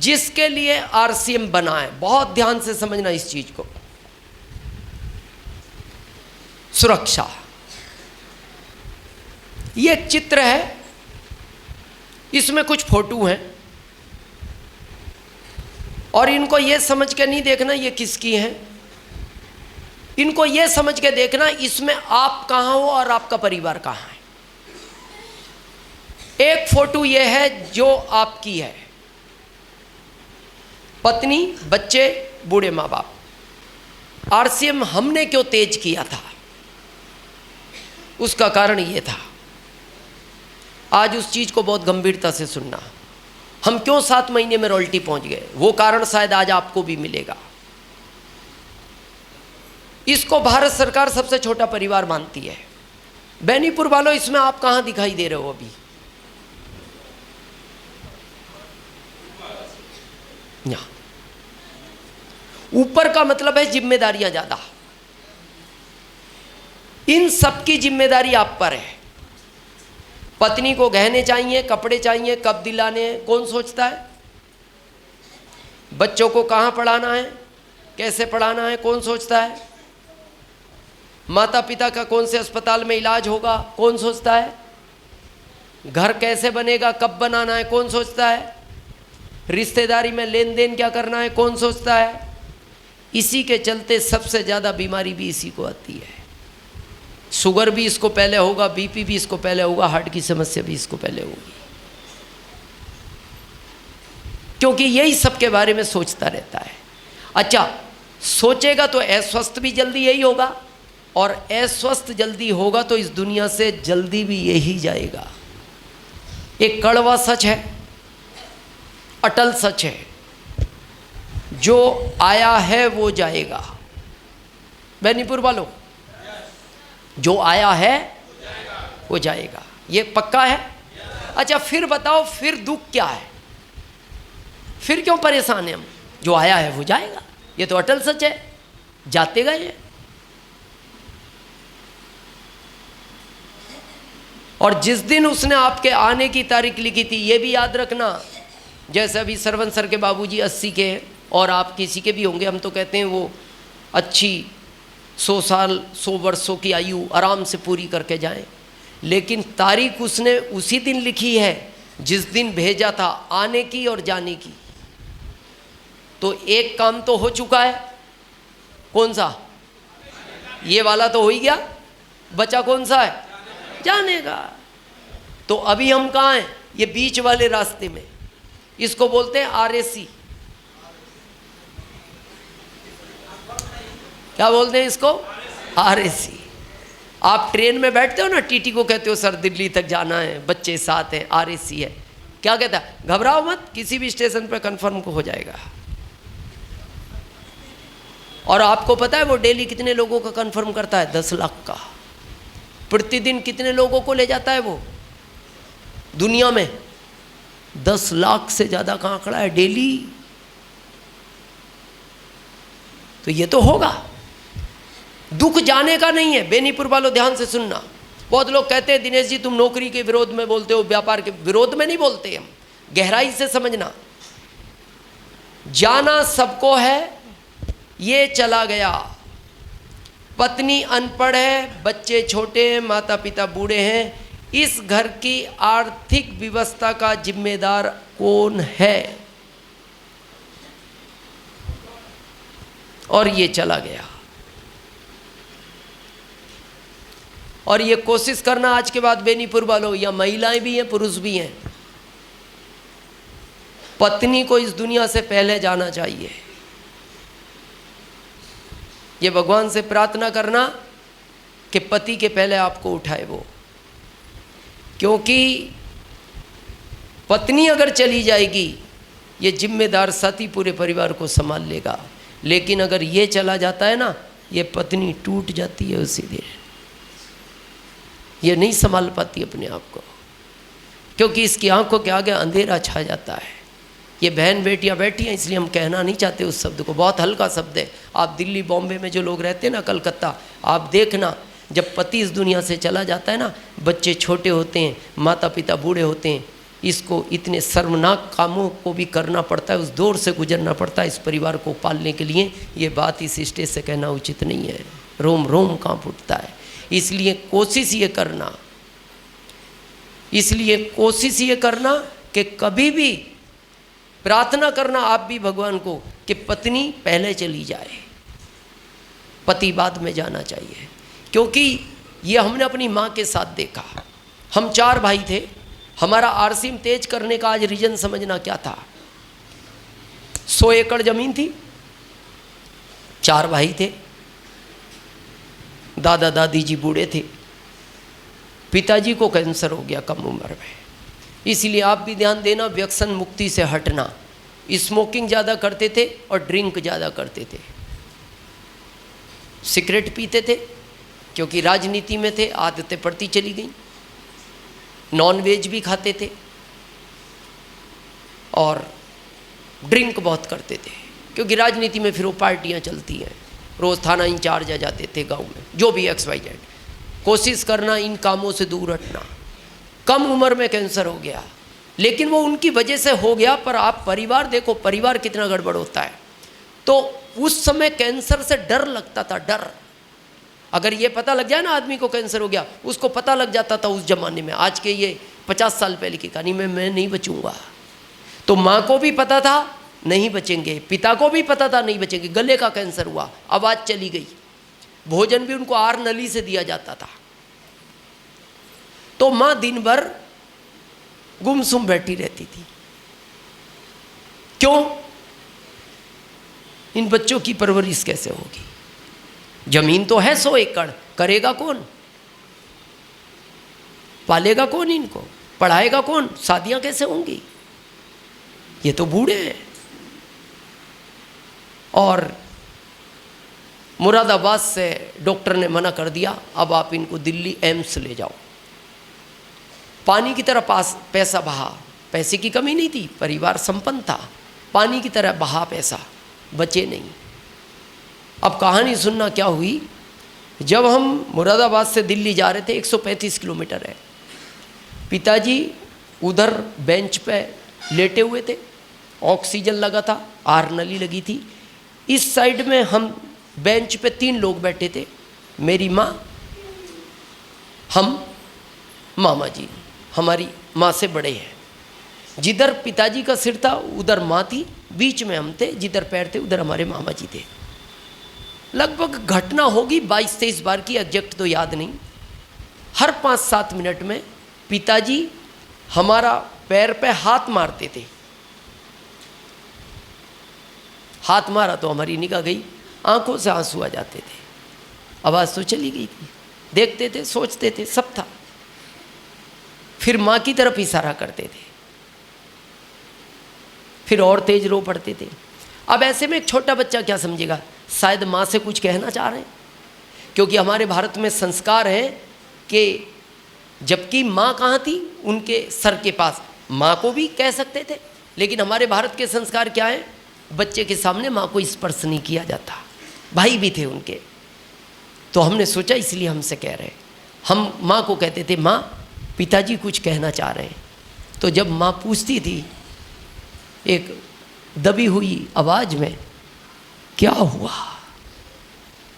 जिसके लिए आरसीएम बना है। बहुत ध्यान से समझना इस चीज को। सुरक्षा, ये एक चित्र है, इसमें कुछ फोटो हैं और इनको ये समझ के नहीं देखना ये किसकी हैं, इनको ये समझ के देखना इसमें आप कहाँ हो और आपका परिवार कहाँ है। एक फोटो ये है जो आपकी है, पत्नी, बच्चे, बूढ़े माँ बाप। आरसीएम हमने क्यों तेज किया था, उसका कारण ये था। आज उस चीज को बहुत गंभीरता से सुनना। हम क्यों 7 महीने में रॉयल्टी पहुंच गए, वो कारण शायद आज आपको भी मिलेगा। इसको भारत सरकार सबसे छोटा परिवार मानती है। बेनीपुर वालों, इसमें आप कहां दिखाई दे रहे हो अभी? यहां ऊपर का मतलब है जिम्मेदारियां ज्यादा। इन सब की जिम्मेदारी आप पर है। पत्नी को गहने चाहिए, कपड़े चाहिए, कब दिलाने हैं, कौन सोचता है? बच्चों को कहाँ पढ़ाना है, कैसे पढ़ाना है, कौन सोचता है? माता पिता का कौन से अस्पताल में इलाज होगा, कौन सोचता है? घर कैसे बनेगा, कब बनाना है, कौन सोचता है? रिश्तेदारी में लेन देन क्या करना है, कौन सोचता है? इसी के चलते सबसे ज़्यादा बीमारी भी इसी को आती है। शुगर भी इसको पहले होगा, बीपी भी इसको पहले होगा, हार्ट की समस्या भी इसको पहले होगी, क्योंकि यही सबके बारे में सोचता रहता है। अच्छा, सोचेगा तो अस्वस्थ भी जल्दी यही होगा, और अस्वस्थ जल्दी होगा तो इस दुनिया से जल्दी भी यही जाएगा। एक कड़वा सच है, अटल सच है, जो आया है वो जाएगा। बेनीपुर वालों, जो आया है वो जाएगा, ये पक्का है। अच्छा, फिर बताओ, फिर दुख क्या है, फिर क्यों परेशान है हम? जो आया है वो जाएगा, ये तो अटल सच है, जाते गए। और जिस दिन उसने आपके आने की तारीख लिखी थी, ये भी याद रखना। जैसे अभी सरवन सर के बाबूजी 80 के हैं और आप किसी के भी होंगे, हम तो कहते हैं वो अच्छी 100 साल 100 वर्षों की आयु आराम से पूरी करके जाएं, लेकिन तारीख उसने उसी दिन लिखी है जिस दिन भेजा था आने की और जाने की। तो एक काम तो हो चुका है, कौन सा? ये वाला तो हो ही गया, बचा कौन सा है? जाने का। तो अभी हम कहाँ हैं? ये बीच वाले रास्ते में, इसको बोलते हैं आरएसी। क्या बोलते हैं इसको? आरएसी। आप ट्रेन में बैठते हो ना, टीटी को कहते हो सर दिल्ली तक जाना है, बच्चे साथ हैं, आरएसी है। क्या कहता है? घबराओ मत, किसी भी स्टेशन पर कंफर्म को हो जाएगा। और आपको पता है वो डेली कितने लोगों का कंफर्म करता है? 10 लाख का। प्रतिदिन कितने लोगों को ले जाता है वो दुनिया में? 10 लाख से ज़्यादा का आंकड़ा है डेली। तो ये तो होगा, दुख जाने का नहीं है। बेनीपुर वालों ध्यान से सुनना। बहुत लोग कहते हैं दिनेश जी तुम नौकरी के विरोध में बोलते हो, व्यापार के विरोध में नहीं बोलते हम। गहराई से समझना, जाना सबको है, ये चला गया। पत्नी अनपढ़ है, बच्चे छोटे हैं, माता पिता बूढ़े हैं, इस घर की आर्थिक व्यवस्था का जिम्मेदार कौन है? और ये चला गया। और ये कोशिश करना आज के बाद बेनीपुर वालों, या महिलाएं भी हैं पुरुष भी हैं, पत्नी को इस दुनिया से पहले जाना चाहिए। ये भगवान से प्रार्थना करना कि पति के पहले आपको उठाए वो, क्योंकि पत्नी अगर चली जाएगी ये जिम्मेदार साथी पूरे परिवार को संभाल लेगा। लेकिन अगर ये चला जाता है ना, ये पत्नी टूट जाती है उसी दिन, ये नहीं संभाल पाती अपने आप को, क्योंकि इसकी आंखों के आगे अंधेरा छा जाता है। ये बहन बेटियां बैठी हैं, इसलिए हम कहना नहीं चाहते उस शब्द को, बहुत हल्का शब्द है। आप दिल्ली बॉम्बे में जो लोग रहते हैं ना, कलकत्ता, आप देखना जब पति इस दुनिया से चला जाता है ना, बच्चे छोटे होते हैं, माता पिता बूढ़े होते हैं, इसको इतने शर्मनाक कामों को भी करना पड़ता है, उस दौर से गुजरना पड़ता है इस परिवार को पालने के लिए। ये बात इस स्टेज से कहना उचित नहीं है, रोम रोम कांप उठता है। इसलिए कोशिश ये करना कि कभी भी प्रार्थना करना आप भी भगवान को कि पत्नी पहले चली जाए, पति बाद में जाना चाहिए। क्योंकि ये हमने अपनी माँ के साथ देखा। हम 4 भाई थे, हमारा आरसीएम तेज करने का आज रीजन समझना क्या था। 100 एकड़ जमीन थी, 4 भाई थे, दादा दादी जी बूढ़े थे, पिताजी को कैंसर हो गया कम उम्र में। इसलिए आप भी ध्यान देना, व्यसन मुक्ति से हटना। स्मोकिंग ज़्यादा करते थे और ड्रिंक ज़्यादा करते थे, सिगरेट पीते थे क्योंकि राजनीति में थे, आदतें पड़ती चली गई। नॉन वेज भी खाते थे और ड्रिंक बहुत करते थे क्योंकि राजनीति में फिर वो पार्टियाँ चलती हैं, रोज़ थाना इंचार्ज आ जाते थे गांव में, जो भी XYZ। कोशिश करना इन कामों से दूर हटना। कम उम्र में कैंसर हो गया, लेकिन वो उनकी वजह से हो गया, पर आप परिवार देखो, परिवार कितना गड़बड़ होता है। तो उस समय कैंसर से डर लगता था, डर। अगर ये पता लग जाए ना आदमी को कैंसर हो गया, उसको पता लग जाता था उस जमाने में। आज के ये 50 साल पहले की कहानी में मैं नहीं बचूंगा। तो माँ को भी पता था नहीं बचेंगे, पिता को भी पता था नहीं बचेंगे। गले का कैंसर हुआ, आवाज़ चली गई, भोजन भी उनको आर नली से दिया जाता था। तो माँ दिन भर गुमसुम बैठी रहती थी। क्यों? इन बच्चों की परवरिश कैसे होगी? जमीन तो है 100 एकड़, करेगा कौन? पालेगा कौन इनको? पढ़ाएगा कौन? शादियां कैसे होंगी? ये तो बूढ़े हैं। और मुरादाबाद से डॉक्टर ने मना कर दिया, अब आप इनको दिल्ली एम्स ले जाओ। पानी की तरह पैसा बहा, पैसे की कमी नहीं थी, परिवार संपन्न था, पानी की तरह बहा पैसा, बचे नहीं। अब कहानी सुनना क्या हुई। जब हम मुरादाबाद से दिल्ली जा रहे थे, 135 किलोमीटर है, पिताजी उधर बेंच पे लेटे हुए थे, ऑक्सीजन लगा था, आर नली लगी थी। इस साइड में हम बेंच पे 3 लोग बैठे थे, मेरी माँ, हम, मामा जी, हमारी माँ से बड़े हैं। जिधर पिताजी का सिर था उधर माँ थी, बीच में हम थे, जिधर पैर थे उधर हमारे मामा जी थे। लगभग घटना होगी 22-23 बार की, एग्जैक्ट तो याद नहीं। हर 5-7 मिनट में पिताजी हमारा पैर पे हाथ मारते थे। हाथ मारा तो हमारी निगाह गई, आंखों से आंसू आ जाते थे, आवाज़ तो चली गई थी। देखते थे, सोचते थे, सब था। फिर माँ की तरफ इशारा करते थे, फिर और तेज रो पड़ते थे। अब ऐसे में एक छोटा बच्चा क्या समझेगा? शायद माँ से कुछ कहना चाह रहे हैं, क्योंकि हमारे भारत में संस्कार है कि जबकि माँ कहाँ थी? उनके सर के पास। माँ को भी कह सकते थे, लेकिन हमारे भारत के संस्कार क्या है? बच्चे के सामने माँ को स्पर्श नहीं किया जाता। भाई भी थे उनके, तो हमने सोचा इसलिए हमसे कह रहे हैं। हम माँ को कहते थे, माँ पिताजी कुछ कहना चाह रहे हैं। तो जब माँ पूछती थी एक दबी हुई आवाज़ में, क्या हुआ,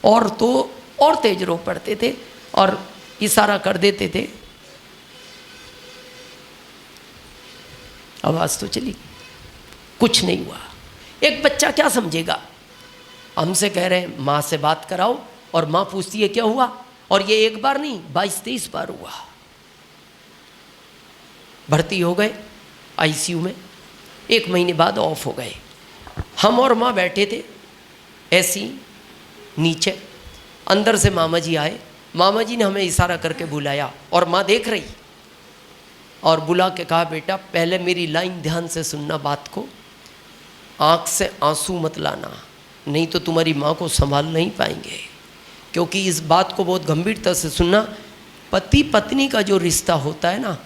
और तो और तेज रो पड़ते थे और इशारा कर देते थे, आवाज़ तो चली, कुछ नहीं हुआ। एक बच्चा क्या समझेगा? हमसे कह रहे हैं माँ से बात कराओ, और माँ पूछती है क्या हुआ, और ये एक बार नहीं 22-23 बार हुआ। भर्ती हो गए आईसीयू में, 1 महीने बाद ऑफ हो गए। हम और माँ बैठे थे ऐसी नीचे, अंदर से मामा जी आए। मामा जी ने हमें इशारा करके बुलाया और माँ देख रही, और बुला के कहा, बेटा पहले मेरी लाइन ध्यान से सुनना बात को, आँख से आंसू मत लाना, नहीं तो तुम्हारी माँ को संभाल नहीं पाएंगे। क्योंकि इस बात को बहुत गंभीरता से सुनना, पति पत्नी का जो रिश्ता होता है ना,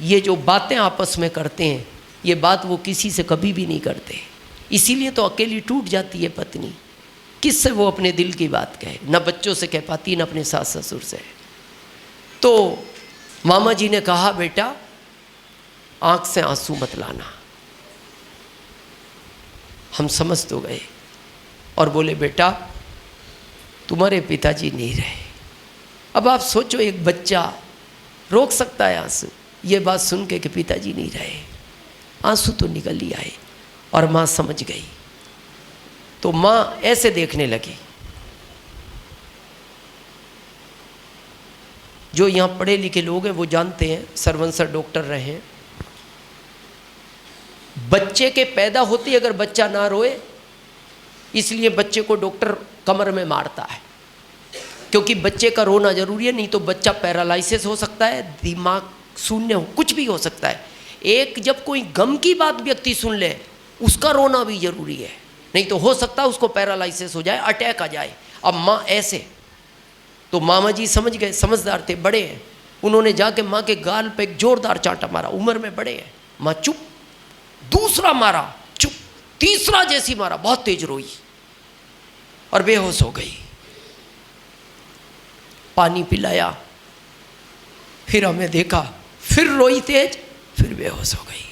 ये जो बातें आपस में करते हैं, ये बात वो किसी से कभी भी नहीं करते। इसीलिए तो अकेली टूट जाती है पत्नी। किससे वो अपने दिल की बात कहे? ना बच्चों से कह पाती, ना अपने सास ससुर से। तो मामा जी ने कहा बेटा आंख से आंसू मत लाना। हम समझ तो गए और बोले बेटा तुम्हारे पिताजी नहीं रहे। अब आप सोचो एक बच्चा रोक सकता है आंसू, ये बात सुन के कि पिताजी नहीं रहे, आंसू तो निकल ही आए। और माँ समझ गई तो माँ ऐसे देखने लगी। जो यहाँ पढ़े लिखे लोग हैं वो जानते हैं, सरवन सर डॉक्टर रहे हैं, बच्चे के पैदा होते अगर बच्चा ना रोए इसलिए बच्चे को डॉक्टर कमर में मारता है, क्योंकि बच्चे का रोना जरूरी है, नहीं तो बच्चा पैरालाइसिस हो सकता है, दिमाग शून्य हो, कुछ भी हो सकता है। एक जब कोई गम की बात व्यक्ति सुन ले उसका रोना भी जरूरी है, नहीं तो हो सकता है उसको पैरालाइसिस हो जाए, अटैक आ जाए। अब माँ ऐसे, तो मामा जी समझ गए, समझदार थे, बड़े हैं, उन्होंने जाके माँ के गाल पे एक जोरदार चांटा मारा, उम्र में बड़े हैं। माँ चुप, दूसरा मारा चुप, तीसरा जैसी मारा बहुत तेज रोई और बेहोश हो गई। पानी पिलाया, फिर हमें देखा, फिर रोई तेज, फिर बेहोश हो गई।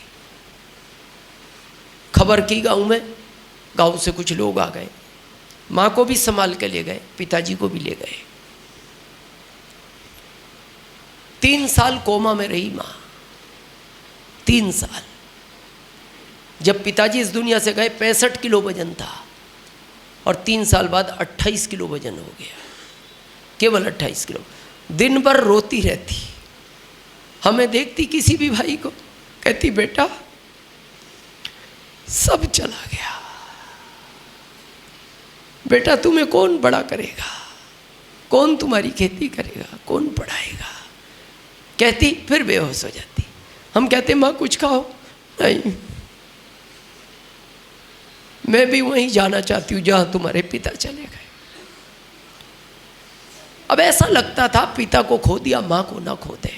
खबर की गांव में, गांव से कुछ लोग आ गए, माँ को भी संभाल के ले गए, पिताजी को भी ले गए। 3 साल कोमा में रही माँ, 3 साल। जब पिताजी इस दुनिया से गए 65 किलो वजन था और 3 साल बाद 28 किलो वजन हो गया, केवल 28 किलो। दिन भर रोती रहती, हमें देखती किसी भी भाई को, कहती बेटा सब चला गया, बेटा तुम्हें कौन बड़ा करेगा, कौन तुम्हारी खेती करेगा, कौन पढ़ाएगा, कहती, फिर बेहोश हो जाती। हम कहते माँ कुछ खाओ, नहीं मैं भी वहीं जाना चाहती हूँ जहाँ तुम्हारे पिता चले गए। अब ऐसा लगता था पिता को खो दिया, माँ को ना खो दे।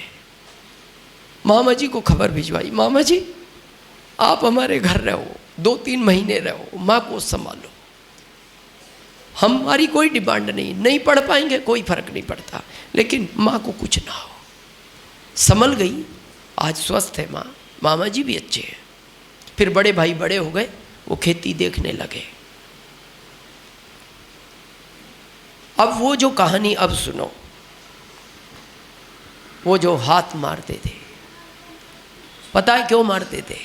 मामा जी को खबर भिजवाई, मामा जी आप हमारे घर रहो, 2-3 महीने रहो, माँ को संभालो, हमारी कोई डिमांड नहीं, नहीं पढ़ पाएंगे कोई फर्क नहीं पड़ता, लेकिन माँ को कुछ ना हो। संभल गई, आज स्वस्थ है माँ, मामा जी भी अच्छे हैं। फिर बड़े भाई बड़े हो गए, वो खेती देखने लगे। अब वो जो कहानी अब सुनो, वो जो हाथ मारते थे, पता है क्यों मारते थे?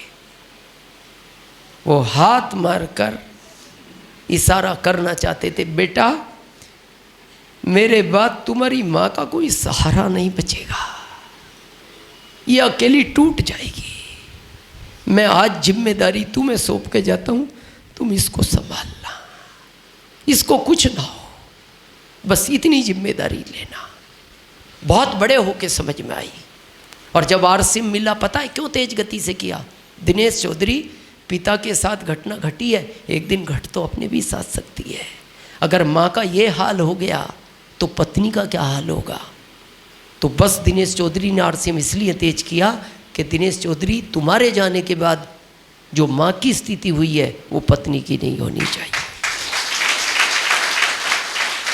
वो हाथ मारकर इशारा करना चाहते थे, बेटा मेरे बाद तुम्हारी माँ का कोई सहारा नहीं बचेगा, ये अकेली टूट जाएगी, मैं आज जिम्मेदारी तुम्हें सौंप के जाता हूँ, तुम इसको संभालना, इसको कुछ ना हो, बस इतनी जिम्मेदारी लेना। बहुत बड़े होके समझ में आई। और जब आरसिम मिला, पता है क्यों तेज गति से किया? दिनेश चौधरी, पिता के साथ घटना घटी है, एक दिन घट तो अपने भी साथ सकती है। अगर माँ का ये हाल हो गया तो पत्नी का क्या हाल होगा? तो बस दिनेश चौधरी ने आरसीएम इसलिए तेज किया कि दिनेश चौधरी तुम्हारे जाने के बाद जो माँ की स्थिति हुई है वो पत्नी की नहीं होनी चाहिए।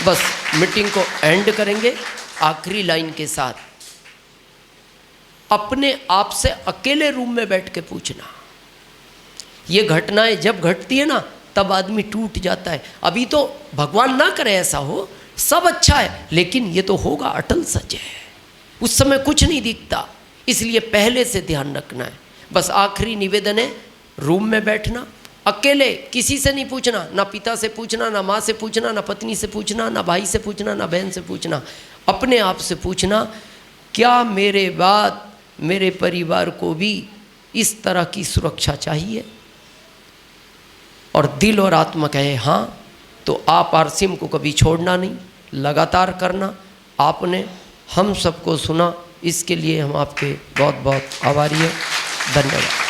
बस मीटिंग को एंड करेंगे आखिरी लाइन के साथ। अपने आप से अकेले रूम में बैठ के पूछना, ये घटनाएं जब घटती है ना तब आदमी टूट जाता है। अभी तो भगवान ना करे ऐसा हो, सब अच्छा है, लेकिन ये तो होगा, अटल सच है, उस समय कुछ नहीं दिखता, इसलिए पहले से ध्यान रखना है। बस आखिरी निवेदन है, रूम में बैठना अकेले, किसी से नहीं पूछना, ना पिता से पूछना, ना माँ से पूछना, ना पत्नी से पूछना, ना भाई से पूछना, ना बहन से पूछना, अपने आप से पूछना, क्या मेरे बाद मेरे परिवार को भी इस तरह की सुरक्षा चाहिए? और दिल और आत्मा कहे हाँ, तो आप आरसीएम को कभी छोड़ना नहीं, लगातार करना। आपने हम सबको सुना, इसके लिए हम आपके बहुत बहुत आभारी हैं। धन्यवाद।